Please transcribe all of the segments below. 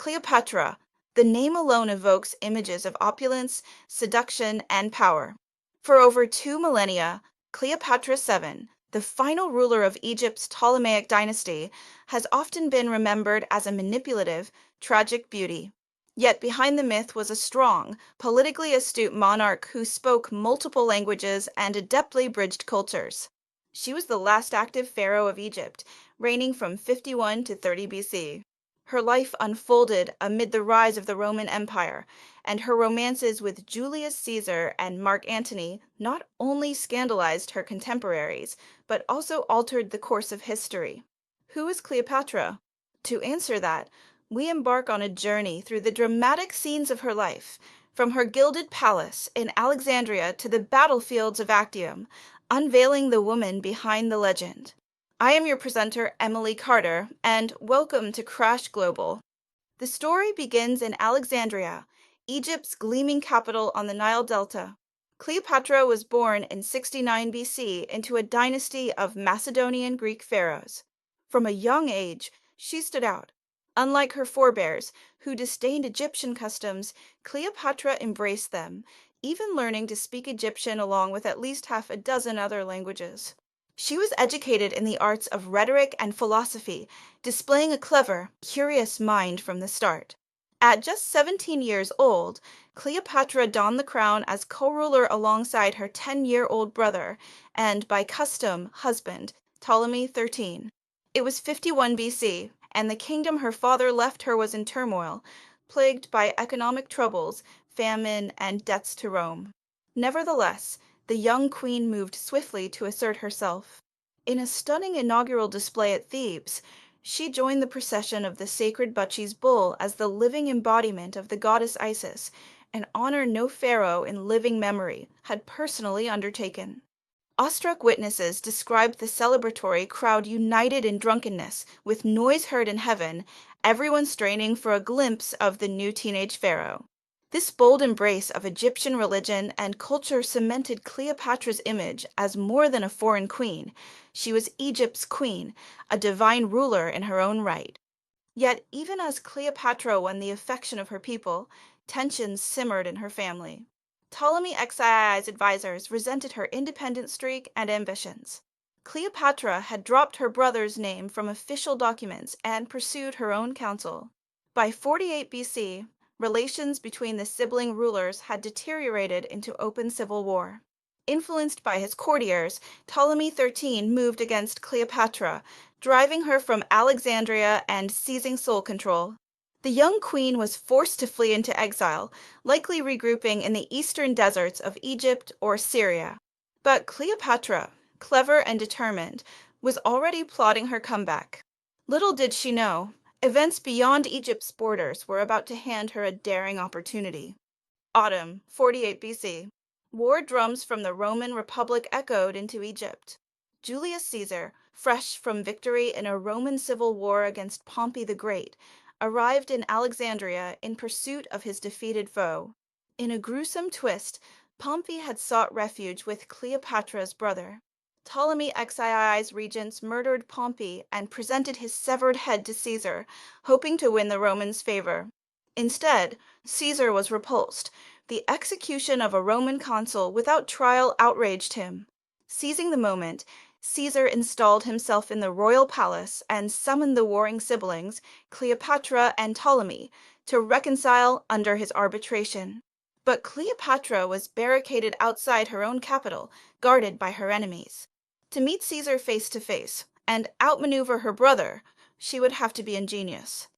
Cleopatra. The name alone evokes images of opulence, seduction, and power. For over 2 millennia, Cleopatra VII, the final ruler of Egypt's Ptolemaic dynasty, has often been remembered as a manipulative, tragic beauty. Yet behind the myth was a strong, politically astute monarch who spoke multiple languages and adeptly bridged cultures. She was the last active pharaoh of Egypt, reigning from 51 to 30 BC. Her life unfolded amid the rise of the Roman Empire, and her romances with Julius Caesar and Mark Antony not only scandalized her contemporaries, but also altered the course of history. Who is Cleopatra? To answer that, we embark on a journey through the dramatic scenes of her life, from her gilded palace in Alexandria to the battlefields of Actium, unveiling the woman behind the legend. I am your presenter, Emily Carter, and welcome to Crash Global. The story begins in Alexandria, Egypt's gleaming capital on the Nile Delta. Cleopatra was born in 69 BC into a dynasty of Macedonian Greek pharaohs. From a young age, she stood out. Unlike her forebears, who disdained Egyptian customs, Cleopatra embraced them, even learning to speak Egyptian along with at least half a dozen other languages. She was educated in the arts of rhetoric and philosophy, displaying a clever, curious mind from the start. At just 17 years old, Cleopatra donned the crown as co-ruler alongside her 10-year-old brother and, by custom, husband, Ptolemy XIII. It was 51 BC, and the kingdom her father left her was in turmoil, plagued by economic troubles, famine, and debts to Rome. Nevertheless, the young queen moved swiftly to assert herself. In a stunning inaugural display at Thebes, she joined the procession of the sacred Bacchus bull as the living embodiment of the goddess Isis, an honor no pharaoh in living memory had personally undertaken. Awestruck witnesses described the celebratory crowd united in drunkenness, with noise heard in heaven, everyone straining for a glimpse of the new teenage pharaoh. This bold embrace of Egyptian religion and culture cemented Cleopatra's image as more than a foreign queen. She was Egypt's queen, a divine ruler in her own right. Yet even as Cleopatra won the affection of her people, tensions simmered in her family. Ptolemy XII's advisors resented her independent streak and ambitions. Cleopatra had dropped her brother's name from official documents and pursued her own counsel. By 48 BC, relations between the sibling rulers had deteriorated into open civil war. Influenced by his courtiers, Ptolemy XIII moved against Cleopatra, driving her from Alexandria and seizing sole control. The young queen was forced to flee into exile, likely regrouping in the eastern deserts of Egypt or Syria. But Cleopatra, clever and determined, was already plotting her comeback. Little did she know, events beyond Egypt's borders were about to hand her a daring opportunity. Autumn, 48 BC. War drums from the Roman Republic echoed into Egypt. Julius Caesar, fresh from victory in a Roman civil war against Pompey the Great, arrived in Alexandria in pursuit of his defeated foe. In a gruesome twist, Pompey had sought refuge with Cleopatra's brother. Ptolemy XII's regents murdered Pompey and presented his severed head to Caesar, hoping to win the Romans' favor. Instead, Caesar was repulsed. The execution of a Roman consul without trial outraged him. Seizing the moment, Caesar installed himself in the royal palace and summoned the warring siblings, Cleopatra and Ptolemy, to reconcile under his arbitration. But Cleopatra was barricaded outside her own capital, guarded by her enemies. To meet Caesar face to face and outmaneuver her brother, she would have to be ingenious.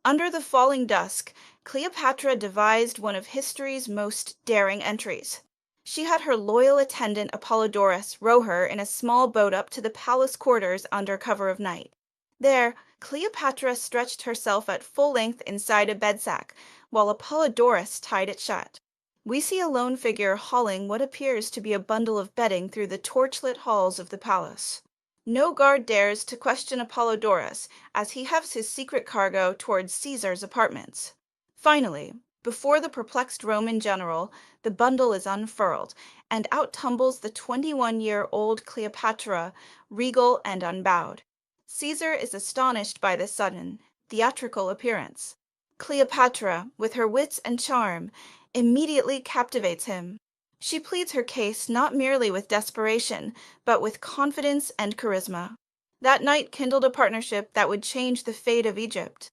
Under the falling dusk, Cleopatra devised one of history's most daring entries. She had her loyal attendant Apollodorus row her in a small boat up to the palace quarters under cover of night. There, Cleopatra stretched herself at full length inside a bedsack, while Apollodorus tied it shut. We see a lone figure hauling what appears to be a bundle of bedding through the torchlit halls of the palace. No guard dares to question Apollodorus as he hefts his secret cargo towards Caesar's apartments. Finally, before the perplexed Roman general, the bundle is unfurled, and out tumbles the 21-year-old Cleopatra, regal and unbowed. Caesar is astonished by this sudden, theatrical appearance. Cleopatra, with her wits and charm, immediately captivates him. She pleads her case not merely with desperation, but with confidence and charisma. That night kindled a partnership that would change the fate of Egypt.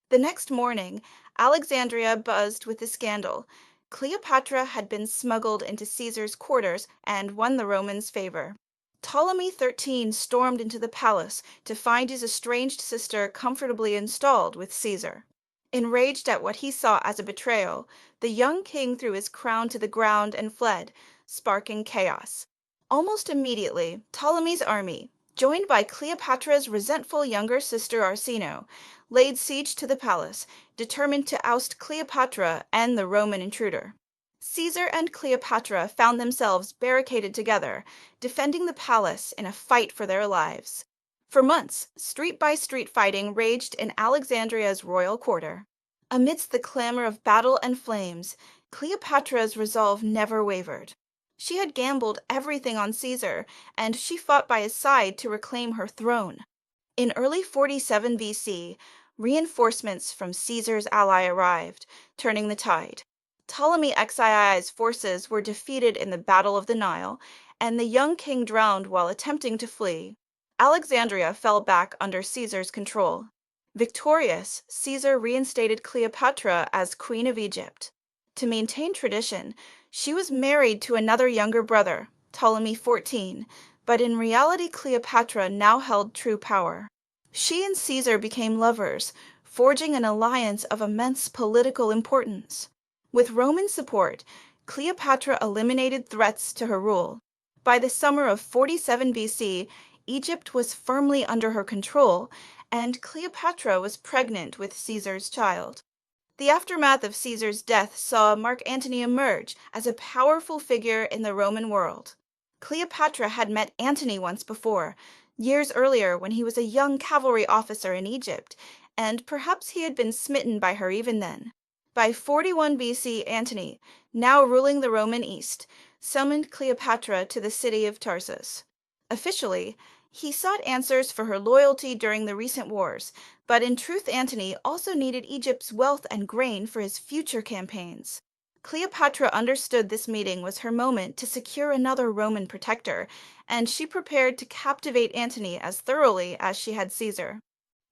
The next morning, Alexandria buzzed with the scandal. Cleopatra had been smuggled into Caesar's quarters and won the Romans' favor. Ptolemy XIII stormed into the palace to find his estranged sister comfortably installed with Caesar. Enraged at what he saw as a betrayal, the young king threw his crown to the ground and fled, sparking chaos. Almost immediately, Ptolemy's army, joined by Cleopatra's resentful younger sister Arsinoe, laid siege to the palace, determined to oust Cleopatra and the Roman intruder. Caesar and Cleopatra found themselves barricaded together, defending the palace in a fight for their lives. For months, street-by-street fighting raged in Alexandria's royal quarter. Amidst the clamor of battle and flames, Cleopatra's resolve never wavered. She had gambled everything on Caesar, and she fought by his side to reclaim her throne. In early 47 BC, reinforcements from Caesar's ally arrived, turning the tide. Ptolemy Xii's forces were defeated in the Battle of the Nile, and the young king drowned while attempting to flee. Alexandria fell back under Caesar's control. Victorious, Caesar reinstated Cleopatra as Queen of Egypt. To maintain tradition, she was married to another younger brother, Ptolemy XIV, but in reality Cleopatra now held true power. She and Caesar became lovers, forging an alliance of immense political importance. With Roman support, Cleopatra eliminated threats to her rule. By the summer of 47 BC, Egypt was firmly under her control, and Cleopatra was pregnant with Caesar's child. The aftermath of Caesar's death saw Mark Antony emerge as a powerful figure in the Roman world. Cleopatra had met Antony once before, years earlier when he was a young cavalry officer in Egypt, and perhaps he had been smitten by her even then. By 41 BC, Antony, now ruling the Roman East, summoned Cleopatra to the city of Tarsus. Officially, he sought answers for her loyalty during the recent wars, but in truth Antony also needed Egypt's wealth and grain for his future campaigns. Cleopatra understood this meeting was her moment to secure another Roman protector, and she prepared to captivate Antony as thoroughly as she had Caesar.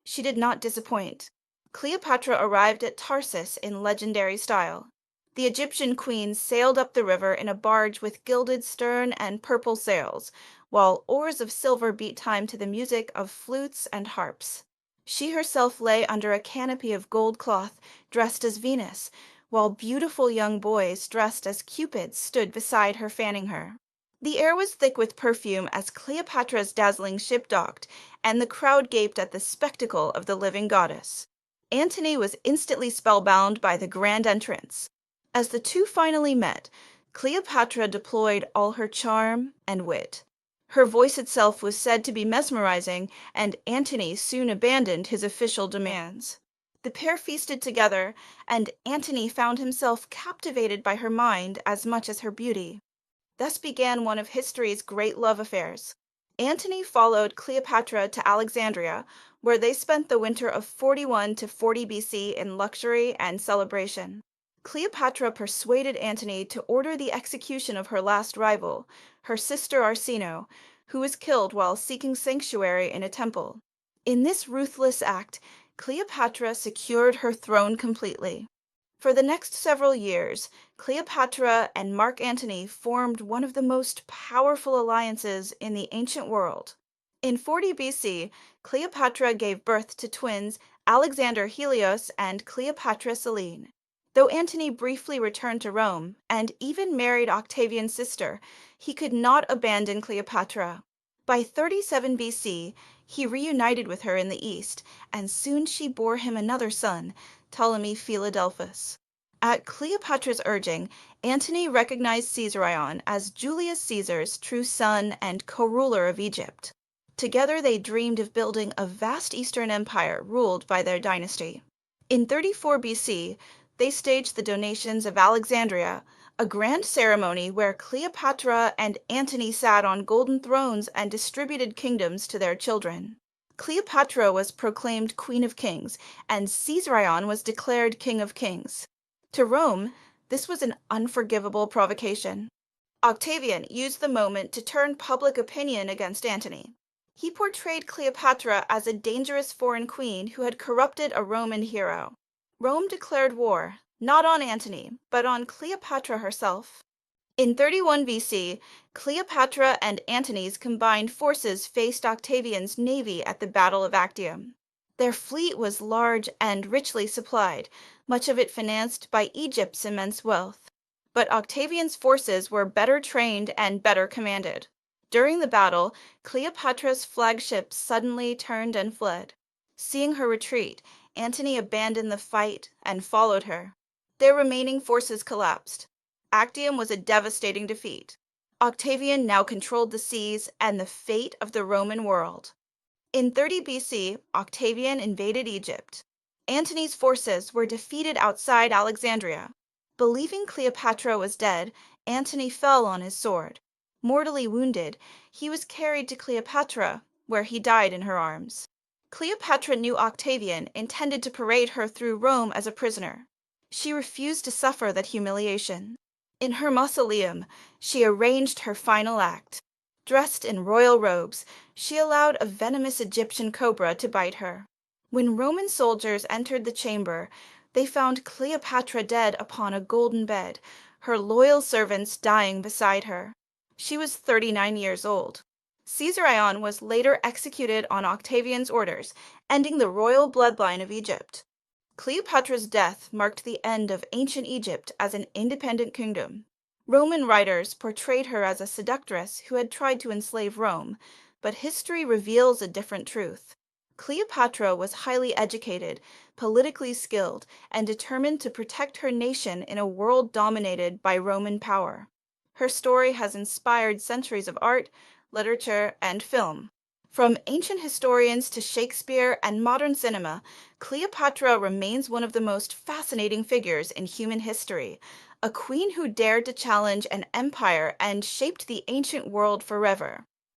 She did not disappoint. Cleopatra arrived at Tarsus in legendary style. The Egyptian queen sailed up the river in a barge with gilded stern and purple sails, while oars of silver beat time to the music of flutes and harps. She herself lay under a canopy of gold cloth, dressed as Venus, while beautiful young boys dressed as Cupids stood beside her fanning her. The air was thick with perfume as Cleopatra's dazzling ship docked, and the crowd gaped at the spectacle of the living goddess. Antony was instantly spellbound by the grand entrance. As the two finally met, Cleopatra deployed all her charm and wit. Her voice itself was said to be mesmerizing, and Antony soon abandoned his official demands. The pair feasted together, and Antony found himself captivated by her mind as much as her beauty. Thus began one of history's great love affairs. Antony followed Cleopatra to Alexandria, where they spent the winter of 41 to 40 BC in luxury and celebration. Cleopatra persuaded Antony to order the execution of her last rival, her sister Arsinoe, who was killed while seeking sanctuary in a temple. In this ruthless act, Cleopatra secured her throne completely. For the next several years, Cleopatra and Mark Antony formed one of the most powerful alliances in the ancient world. In 40 BC, Cleopatra gave birth to twins Alexander Helios and Cleopatra Selene. Though Antony briefly returned to Rome, and even married Octavian's sister, he could not abandon Cleopatra. By 37 BC, he reunited with her in the east, and soon she bore him another son, Ptolemy Philadelphus. At Cleopatra's urging, Antony recognized Caesarion as Julius Caesar's true son and co-ruler of Egypt. Together they dreamed of building a vast Eastern empire ruled by their dynasty. In 34 BC, they staged the donations of Alexandria, a grand ceremony where Cleopatra and Antony sat on golden thrones and distributed kingdoms to their children. Cleopatra was proclaimed Queen of Kings, and Caesarion was declared King of Kings. To Rome, this was an unforgivable provocation. Octavian used the moment to turn public opinion against Antony. He portrayed Cleopatra as a dangerous foreign queen who had corrupted a Roman hero. Rome declared war, not on Antony, but on Cleopatra herself. In 31 BC, Cleopatra and Antony's combined forces faced Octavian's navy at the Battle of Actium. Their fleet was large and richly supplied, much of it financed by Egypt's immense wealth. But Octavian's forces were better trained and better commanded. During the battle, Cleopatra's flagship suddenly turned and fled. Seeing her retreat, Antony abandoned the fight and followed her. Their remaining forces collapsed. Actium was a devastating defeat. Octavian now controlled the seas and the fate of the Roman world. In 30 BC, Octavian invaded Egypt. Antony's forces were defeated outside Alexandria. Believing Cleopatra was dead, Antony fell on his sword. Mortally wounded, he was carried to Cleopatra, where he died in her arms. Cleopatra knew Octavian intended to parade her through Rome as a prisoner. She refused to suffer that humiliation. In her mausoleum, she arranged her final act. Dressed in royal robes, she allowed a venomous Egyptian cobra to bite her. When Roman soldiers entered the chamber, they found Cleopatra dead upon a golden bed, her loyal servants dying beside her. She was 39 years old. Caesarion was later executed on Octavian's orders, ending the royal bloodline of Egypt. Cleopatra's death marked the end of ancient Egypt as an independent kingdom. Roman writers portrayed her as a seductress who had tried to enslave Rome, but history reveals a different truth. Cleopatra was highly educated, politically skilled, and determined to protect her nation in a world dominated by Roman power. Her story has inspired centuries of art, literature, and film. From ancient historians to Shakespeare and modern cinema, Cleopatra remains one of the most fascinating figures in human history, a queen who dared to challenge an empire and shaped the ancient world forever.